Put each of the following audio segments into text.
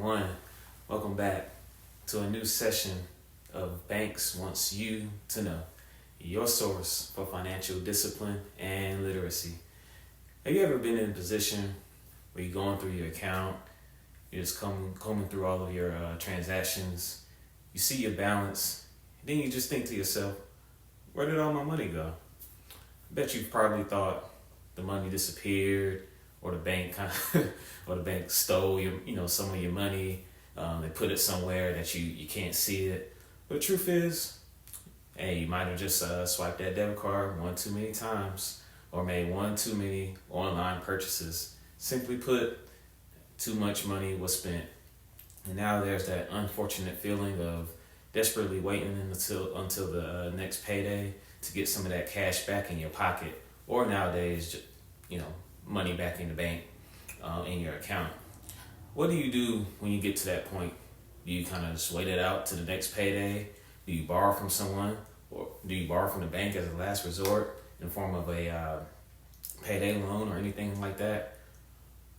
everyone. Welcome back to a new session of Banks Wants You to Know, your source for financial discipline and literacy. Have you ever been in a position where you're going through your account, you're just combing through all of your transactions, you see your balance, and then you just think to yourself, where did all my money go? I bet you've probably thought the money disappeared, or the bank or the bank stole some of your money. They put it somewhere that you can't see it. But the truth is, hey, you might have just swiped that debit card one too many times, or made one too many online purchases. Simply put, too much money was spent, and now there's that unfortunate feeling of desperately waiting until the next payday to get some of that cash back in your pocket, or nowadays, money back in the bank, in your account. What do you do when you get to that point? Do you kind of just wait it out to the next payday? Do you borrow from someone, or do you borrow from the bank as a last resort in the form of a payday loan or anything like that?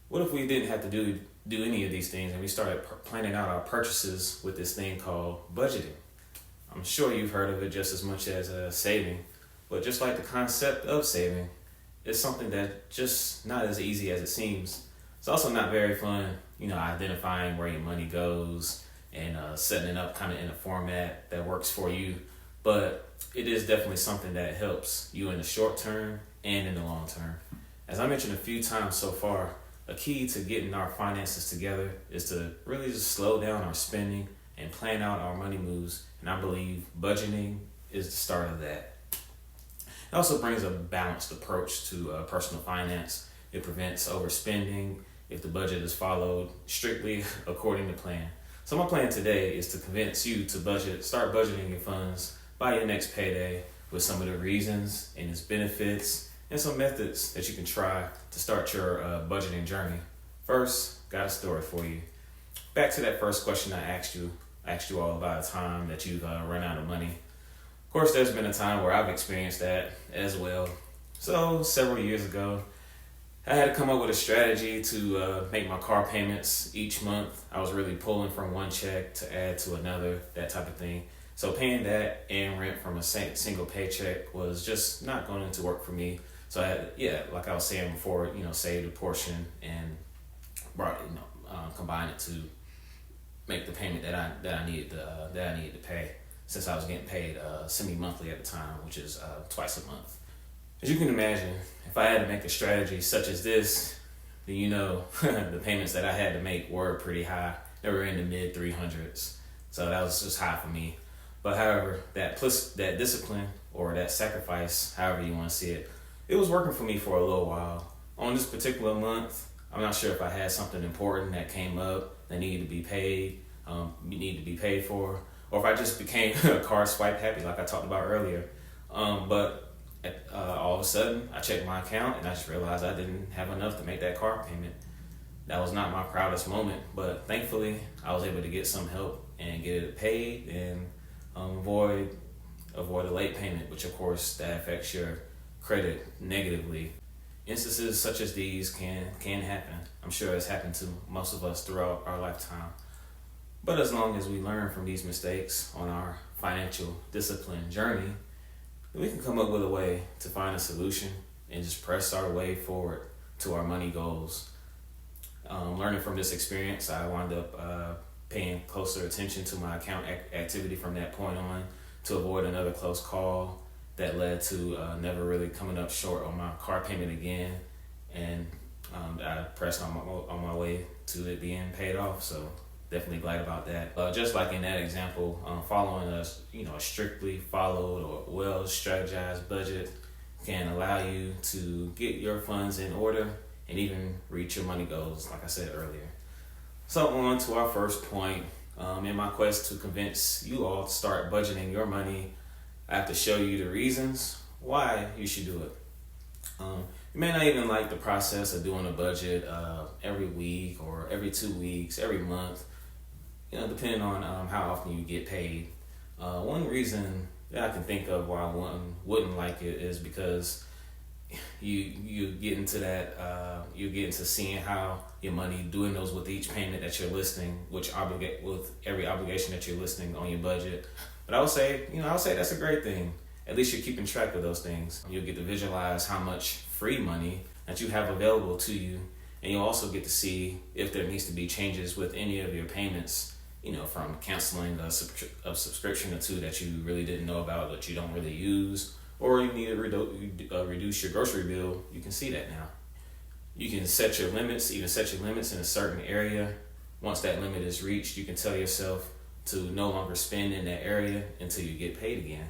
What if we didn't have to do any of these things and we started planning out our purchases with this thing called budgeting? I'm sure you've heard of it just as much as saving, but just like the concept of saving, it's something that's just not as easy as it seems. It's also not very fun, identifying where your money goes and setting it up kind of in a format that works for you. But it is definitely something that helps you in the short term and in the long term. As I mentioned a few times so far, a key to getting our finances together is to really just slow down our spending and plan out our money moves. And I believe budgeting is the start of that. It also brings a balanced approach to personal finance. It prevents overspending if the budget is followed strictly according to plan. So my plan today is to convince you to start budgeting your funds by your next payday with some of the reasons and its benefits and some methods that you can try to start your budgeting journey. First, got a story for you. Back to that first question I asked you all about a time that you've run out of money. Of course, there's been a time where I've experienced that as well. So several years ago, I had to come up with a strategy to make my car payments each month. I was really pulling from one check to add to another, that type of thing. So paying that and rent from a single paycheck was just not going to work for me. So I had, like I was saying before, saved a portion and combined it to make the payment that I needed to pay, since I was getting paid semi-monthly at the time, which is twice a month. As you can imagine, if I had to make a strategy such as this, then the payments that I had to make were pretty high. They were in the mid 300s. So that was just high for me. But however, that discipline or that sacrifice, however you want to see it, it was working for me for a little while. On this particular month, I'm not sure if I had something important that came up that needed to be paid for, or if I just became a card swipe happy like I talked about earlier. But all of a sudden, I checked my account and I just realized I didn't have enough to make that car payment. That was not my proudest moment, but thankfully, I was able to get some help and get it paid and avoid a late payment, which of course that affects your credit negatively. Instances such as these can happen. I'm sure it's happened to most of us throughout our lifetime. But as long as we learn from these mistakes on our financial discipline journey, we can come up with a way to find a solution and just press our way forward to our money goals. Learning from this experience, I wound up paying closer attention to my account activity from that point on to avoid another close call that led to never really coming up short on my car payment again. And I pressed on my way to it being paid off. So definitely glad about that. Just like in that example, following a strictly followed or well strategized budget can allow you to get your funds in order and even reach your money goals, like I said earlier. So on to our first point. In my quest to convince you all to start budgeting your money, I have to show you the reasons why you should do it. You may not even like the process of doing a budget every week or every 2 weeks, every month, depending on how often you get paid. One reason that I can think of why one wouldn't like it is because you get into that you get into seeing how your money doing those with each payment that you're listing, which obligate with every obligation that you're listing on your budget. But I would say that's a great thing. At least you're keeping track of those things. You'll get to visualize how much free money that you have available to you, and you'll also get to see if there needs to be changes with any of your payments. From canceling a subscription or two that you really didn't know about, that you don't really use, or you need to reduce your grocery bill. You can see that now. You can set your limits, even set your limits in a certain area. Once that limit is reached, you can tell yourself to no longer spend in that area until you get paid again.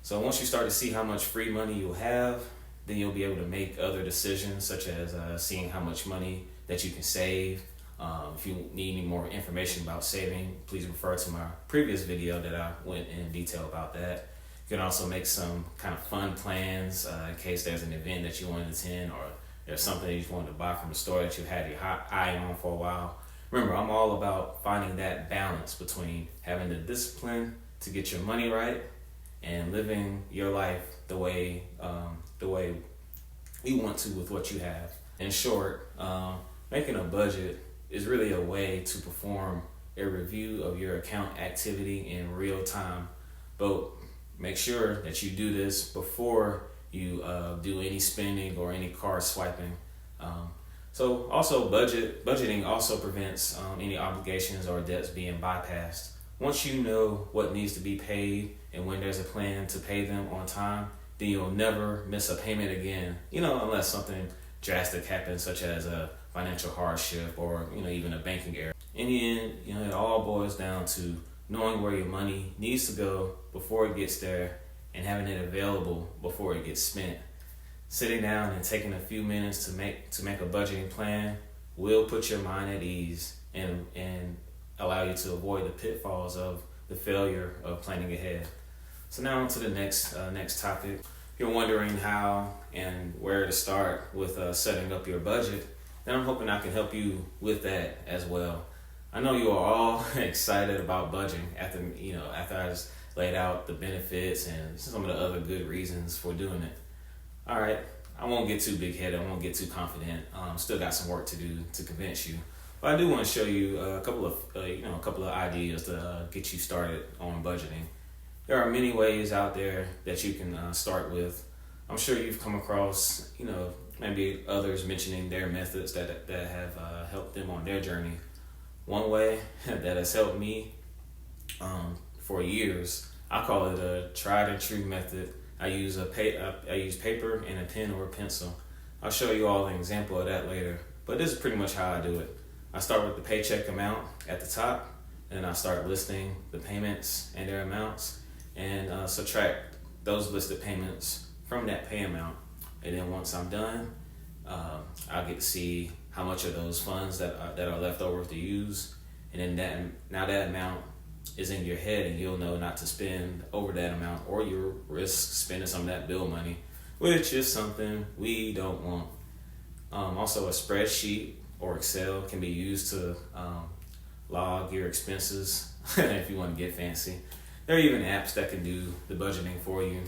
So once you start to see how much free money you'll have, then you'll be able to make other decisions, such as seeing how much money that you can save. If you need any more information about saving, please refer to my previous video that I went in detail about that. You can also make some kind of fun plans in case there's an event that you want to attend, or there's something that you wanted to buy from the store that you had your eye on for a while. Remember, I'm all about finding that balance between having the discipline to get your money right and living your life the way you want to with what you have. In short, making a budget is really a way to perform a review of your account activity in real time. But make sure that you do this before you do any spending or any card swiping. So also budgeting also prevents any obligations or debts being bypassed. Once you know what needs to be paid and when there's a plan to pay them on time, then you'll never miss a payment again, unless something drastic happens, such as a financial hardship or even a banking error. In the end, it all boils down to knowing where your money needs to go before it gets there and having it available before it gets spent. Sitting down and taking a few minutes to make a budgeting plan will put your mind at ease and allow you to avoid the pitfalls of the failure of planning ahead. So now on to the next topic. If you're wondering how and where to start with setting up your budget, then I'm hoping I can help you with that as well. I know you are all excited about budgeting after I just laid out the benefits and some of the other good reasons for doing it. All right, I won't get too big-headed. I won't get too confident. Still got some work to do to convince you. But I do want to show you a couple of ideas to get you started on budgeting. There are many ways out there that you can start with. I'm sure you've come across, maybe others mentioning their methods that have helped them on their journey. One way that has helped me for years, I call it a tried and true method. I use paper and a pen or a pencil. I'll show you all an example of that later. But this is pretty much how I do it. I start with the paycheck amount at the top, and I start listing the payments and their amounts, and subtract those listed payments from that pay amount. And then once I'm done, I'll get to see how much of those funds that are left over to use, and then that amount is in your head, and you'll know not to spend over that amount, or you'll risk spending some of that bill money, which is something we don't want. Also, a spreadsheet or Excel can be used to log your expenses if you want to get fancy. There are even apps that can do the budgeting for you.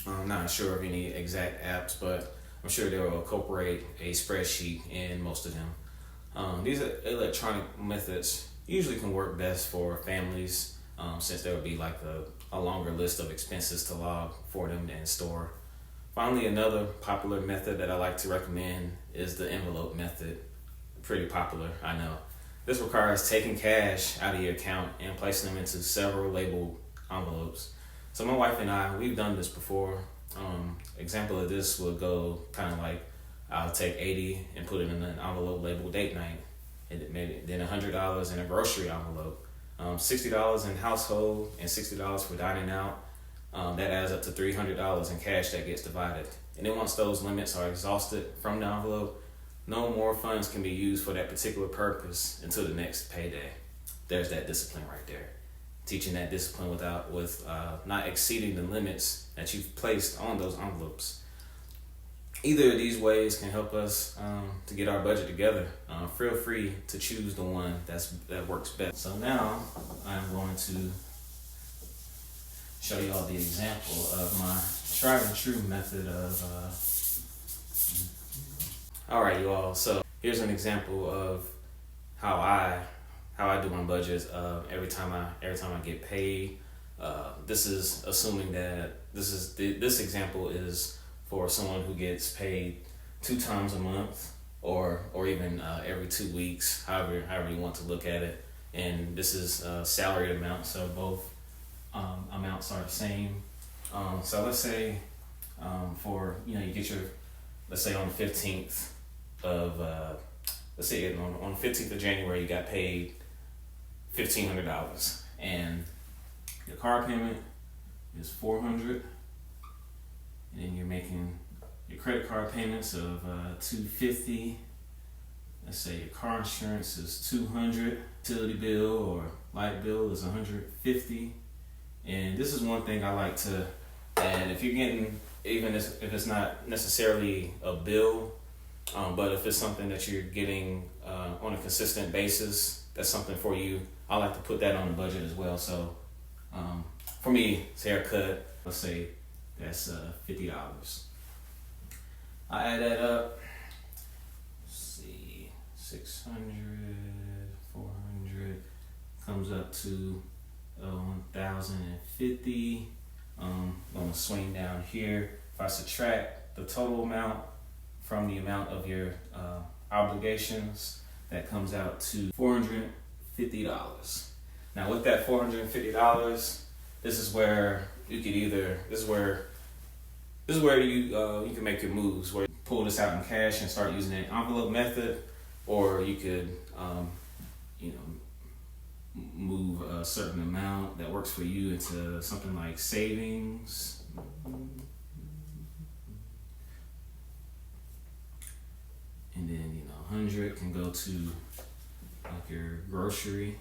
I'm not sure of any exact apps, but I'm sure they will incorporate a spreadsheet in most of them. These electronic methods usually can work best for families, since there would be like a longer list of expenses to log for them and store. Finally, another popular method that I like to recommend is the envelope method. Pretty popular, I know. This requires taking cash out of your account and placing them into several labeled envelopes. So my wife and I, we've done this before. Example of this would go kind of like, I'll take $80 and put it in an envelope labeled date night, and then $100 in a grocery envelope, $60 in household, and $60 for dining out. That adds up to $300 in cash that gets divided. And then once those limits are exhausted from the envelope, no more funds can be used for that particular purpose until the next payday. There's that discipline right there. Teaching that discipline with not exceeding the limits that you've placed on those envelopes. Either of these ways can help us to get our budget together. Feel free to choose the one that works best. So now I'm going to show you all the example of my tried and true method of All right, you all. So here's an example of how I do my budgets. Every time I get paid. This is assuming that this example is for someone who gets paid 2 times a month, or even every 2 weeks, however you want to look at it. And this is salary amount, so both amounts are the same. So let's say for you get your, let's say on the 15th of let's say on the 15th of January you got paid $1,500, and your car payment is $400, and then you're making your credit card payments of $250. Let's say your car insurance is $200, utility bill or light bill is $150. And this is one thing I like to add. If you're getting, even if it's not necessarily a bill, but if it's something that you're getting on a consistent basis, that's something for you, I like to put that on the budget as well. So for me, it's haircut. Let's say that's $50. I add that up. Let's see, 600, 400 comes up to 1,050. I'm gonna swing down here. If I subtract the total amount from the amount of your obligations, that comes out to $450. Now with that $450, this is where you could either you can make your moves, where you pull this out in cash and start using the envelope method, or you could move a certain amount that works for you into something like savings. And then 100 can go to like your grocery,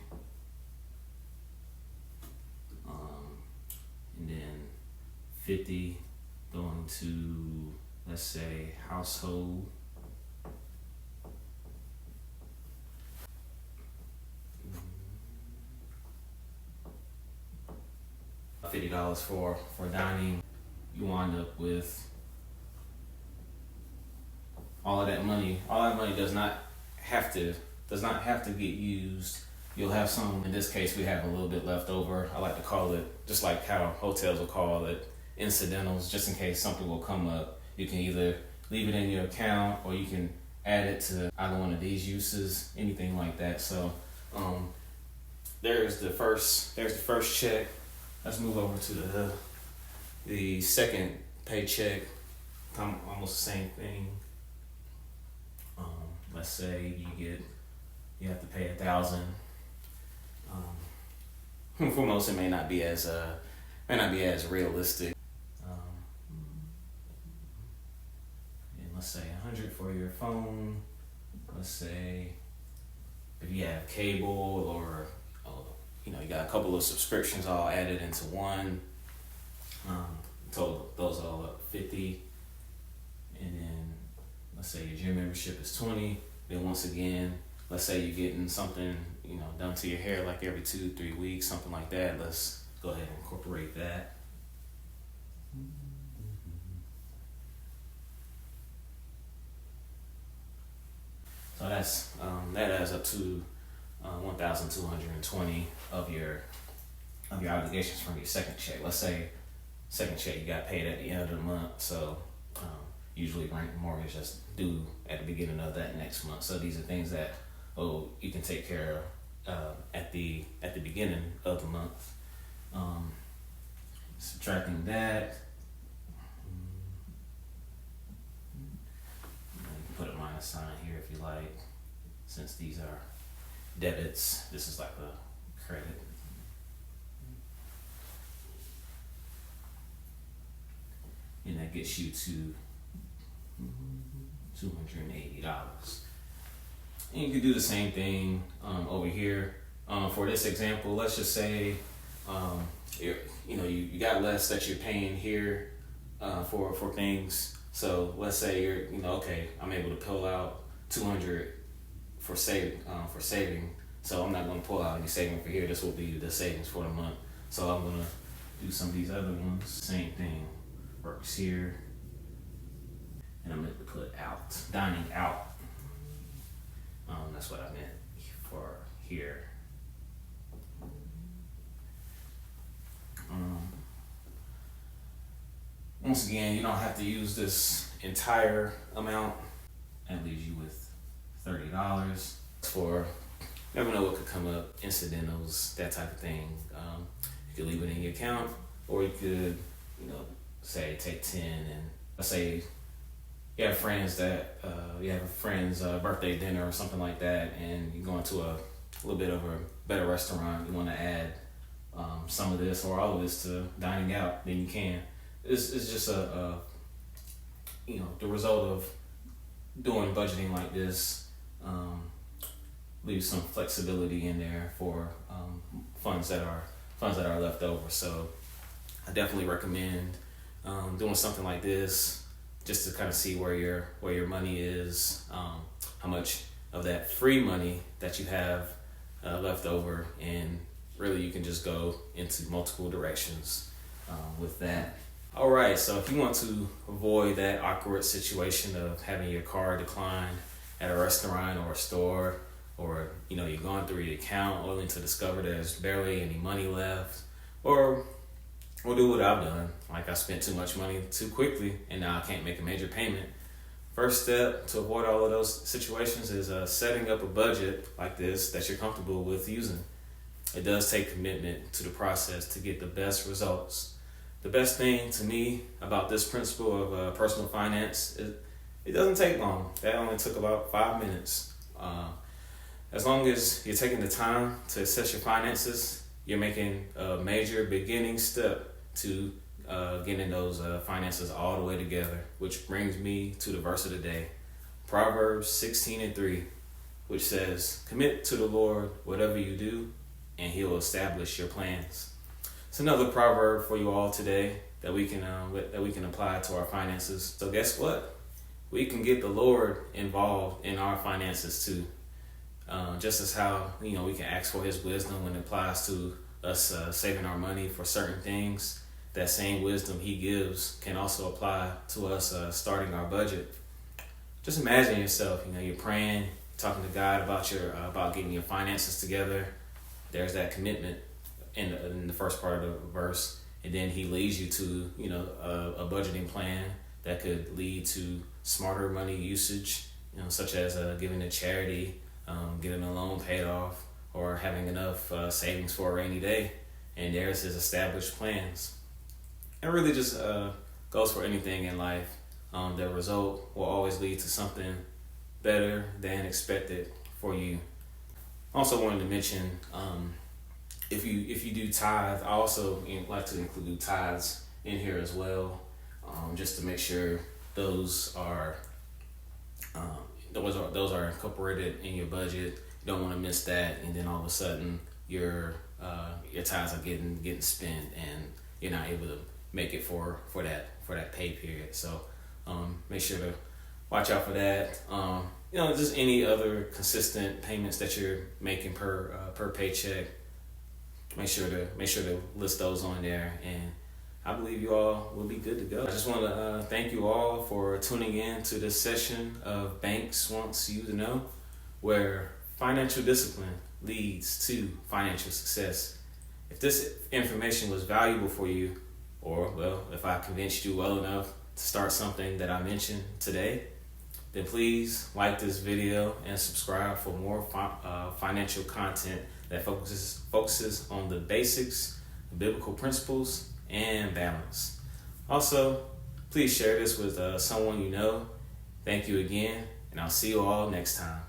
and then 50 going to, let's say, household. $50 for dining. You wind up with all of that money. All that money does not have to get used. You'll have some. In this case, we have a little bit left over. I like to call it, just like how hotels will call it, incidentals, just in case something will come up. You can either leave it in your account, or you can add it to either one of these uses, anything like that. So there's the first check. Let's move over to the second paycheck. Almost the same thing. Let's say you have to pay $1,000. For most, it may not be as realistic. And let's say 100 for your phone. Let's say if you have cable, or you got a couple of subscriptions all added into one. Total those all up 50. And then let's say your gym membership is 20. Then once again, let's say you're getting something done to your hair like every 2-3 weeks, something like that. Let's go ahead and incorporate that. So that adds up to 1,220 of your obligations from your second check. Let's say second check you got paid at the end of the month, so usually mortgage is due at the beginning of that next month. So these are things that you can take care of at the beginning of the month. Subtracting that, you can put a minus sign here if you like, since these are debits. This is like a credit. And that gets you to $280. And you can do the same thing over here. For this example, let's just say you got less that you're paying here for things. So let's say you're okay, I'm able to pull out $200 for saving. So I'm not going to pull out any saving for here. This will be the savings for the month. So I'm going to do some of these other ones. Same thing works here. and I meant to put out, dining out. That's what I meant for here. Once again, you don't have to use this entire amount. That leaves you with $30 for, never know what could come up, incidentals, that type of thing. You could leave it in your account, or you could, say take 10, and let's say you have friends that you have a friend's birthday dinner or something like that, and you're going to a little bit of a better restaurant. You want to add some of this or all of this to dining out, then you can. It's just the result of doing budgeting like this. Leaves some flexibility in there for funds that are left over. So I definitely recommend doing something like this, just to kind of see where your money is, how much of that free money that you have left over, and really you can just go into multiple directions with that. All right, so if you want to avoid that awkward situation of having your card declined at a restaurant or a store, or you're going through your account only to discover there's barely any money left, or we'll do what I've done. Like, I spent too much money too quickly and now I can't make a major payment. First step to avoid all of those situations is setting up a budget like this that you're comfortable with using. It does take commitment to the process to get the best results. The best thing to me about this principle of personal finance is it doesn't take long. That only took about 5 minutes. As long as you're taking the time to assess your finances, you're making a major beginning step to getting those finances all the way together, which brings me to the verse of the day, Proverbs 16:3, which says, "Commit to the Lord whatever you do, and He'll establish your plans." It's another proverb for you all today that we can apply to our finances. So guess what? We can get the Lord involved in our finances too. Just as how we can ask for His wisdom when it applies to us saving our money for certain things. That same wisdom He gives can also apply to us starting our budget. Just imagine yourself, you're praying, talking to God about getting your finances together. There's that commitment in the first part of the verse, and then He leads you to a budgeting plan that could lead to smarter money usage, such as giving to charity, getting a loan paid off, or having enough savings for a rainy day. And there's His established plans. It really just goes for anything in life. The result will always lead to something better than expected for you. Also wanted to mention, if you do tithe, I also like to include tithes in here as well, just to make sure those are incorporated in your budget. You don't want to miss that, and then all of a sudden your tithes are getting spent, and you're not able to make it for that pay period. So make sure to watch out for that. Just any other consistent payments that you're making per paycheck. Make sure to list those on there, and I believe you all will be good to go. I just want to thank you all for tuning in to this session of Banks Wants You to Know, where financial discipline leads to financial success. If this information was valuable for you, or if I convinced you well enough to start something that I mentioned today, then please like this video and subscribe for more financial content that focuses on the basics, biblical principles, and balance. Also, please share this with someone you know. Thank you again, and I'll see you all next time.